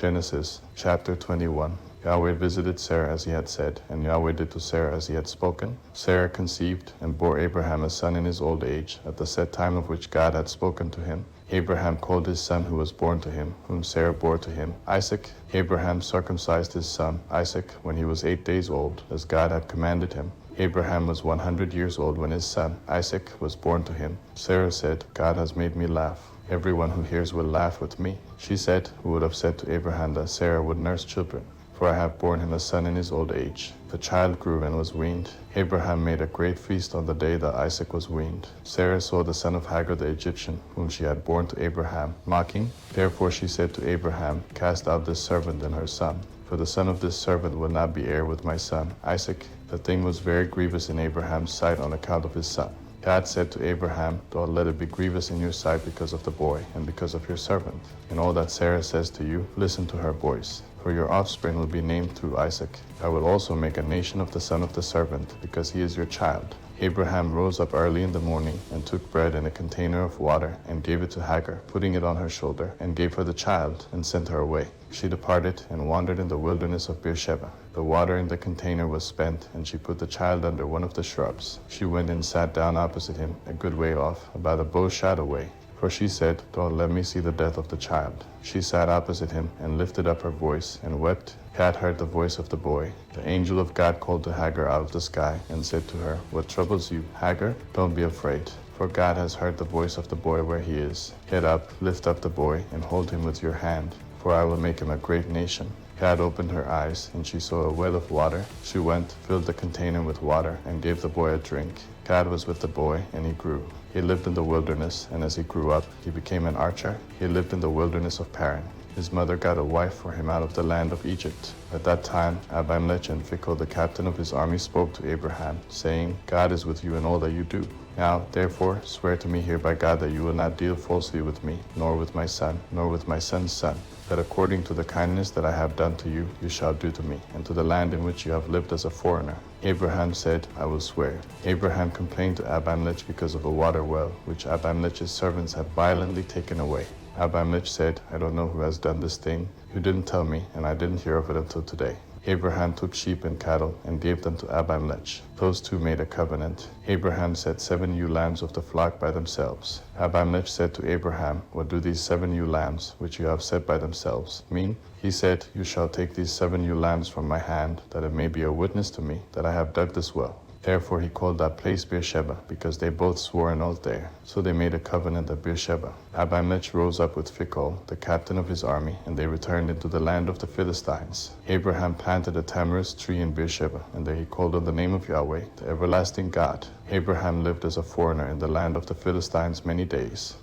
Genesis chapter 21. Yahweh visited Sarah as he had said, and Yahweh did to Sarah as he had spoken. Sarah conceived and bore Abraham a son in his old age, at the set time of which God had spoken to him. Abraham called his son who was born to him, whom Sarah bore to him, Isaac. Abraham circumcised his son, Isaac, when he was 8 days old, as God had commanded him. Abraham was 100 years old when his son, Isaac, was born to him. Sarah said, God has made me laugh. Everyone who hears will laugh with me. She said, who would have said to Abraham that Sarah would nurse children? For I have borne him a son in his old age. The child grew and was weaned. Abraham made a great feast on the day that Isaac was weaned. Sarah saw the son of Hagar the Egyptian, whom she had borne to Abraham, mocking. Therefore she said to Abraham, Cast out this servant and her son, for the son of this servant will not be heir with my son, Isaac. The thing was very grievous in Abraham's sight on account of his son. God said to Abraham, Don't let it be grievous in your sight because of the boy and because of your servant. In all that Sarah says to you, listen to her voice. For your offspring will be named through Isaac. I will also make a nation of the son of the servant, because he is your child. Abraham rose up early in the morning and took bread and a container of water and gave it to Hagar, putting it on her shoulder, and gave her the child and sent her away. She departed and wandered in the wilderness of Beersheba. The water in the container was spent, and she put the child under one of the shrubs. She went and sat down opposite him, a good way off, about a bow's shot away. For she said, Don't let me see the death of the child. She sat opposite him and lifted up her voice and wept. God heard the voice of the boy. The angel of God called to Hagar out of the sky and said to her, What troubles you, Hagar? Don't be afraid, for God has heard the voice of the boy where he is. Get up, lift up the boy, and hold him with your hand, for I will make him a great nation. God opened her eyes, and she saw a well of water. She went, filled the container with water, and gave the boy a drink. God was with the boy, and he grew. He lived in the wilderness, and as he grew up, he became an archer. He lived in the wilderness of Paran. His mother got a wife for him out of the land of Egypt. At that time, Abimelech and Phicol, the captain of his army, spoke to Abraham, saying, God is with you in all that you do. Now, therefore, swear to me here by God that you will not deal falsely with me, nor with my son, nor with my son's son, that according to the kindness that I have done to you, you shall do to me, and to the land in which you have lived as a foreigner. Abraham said, I will swear. Abraham complained to Abimelech because of a water well, which Abimelech's servants had violently taken away. Abimelech said, I don't know who has done this thing. You didn't tell me, and I didn't hear of it until today. Abraham took sheep and cattle and gave them to Abimelech. Those two made a covenant. Abraham set 7 ewe lambs of the flock by themselves. Abimelech said to Abraham, What do these 7 ewe lambs, which you have set by themselves, mean? He said, You shall take these 7 ewe lambs from my hand, that it may be a witness to me that I have dug this well. Therefore he called that place Beersheba, because they both swore an oath there. So they made a covenant at Beersheba. Abimelech rose up with Phicol, the captain of his army, and they returned into the land of the Philistines. Abraham planted a tamarisk tree in Beersheba, and there he called on the name of Yahweh, the everlasting God. Abraham lived as a foreigner in the land of the Philistines many days.